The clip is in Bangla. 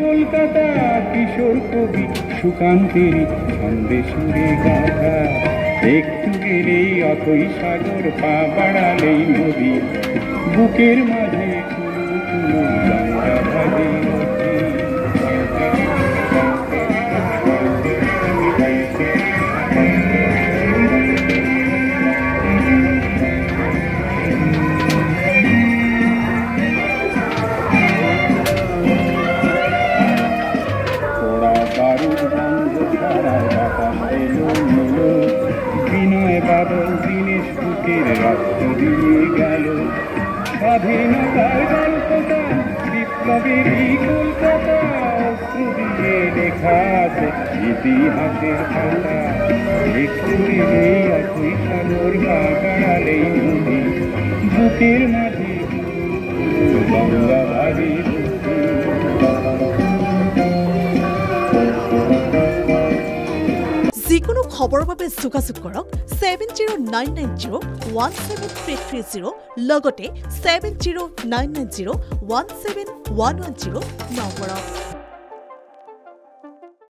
কলকাতা কিশোর কবি সুকান্তের ছন্দে সুরে গাথা, একটু গেলেই অতই সাগর, পা বাড়ালেই নদী, বুকের মাঝে কুলু কুলু গঙ্গা ভাগে নদী। বিনয় বাদল দীনেশ বুকের রক্ত দিয়ে গেল, স্বাধীনতার গল্পটা বিপ্লবেরই কলকাতা, অশ্রু দিয়ে লেখা আছে ইতিহাসের পাতা, একটু গেলেই অথই সাগর, পা বাড়ালেই নদী, বুকের মাঝে গঙ্গা ভাগে। যিকোনো খবৰৰ বাবে যোগাযোগ কৰক 7099017330 লগতে 7099017110 নম্বৰত।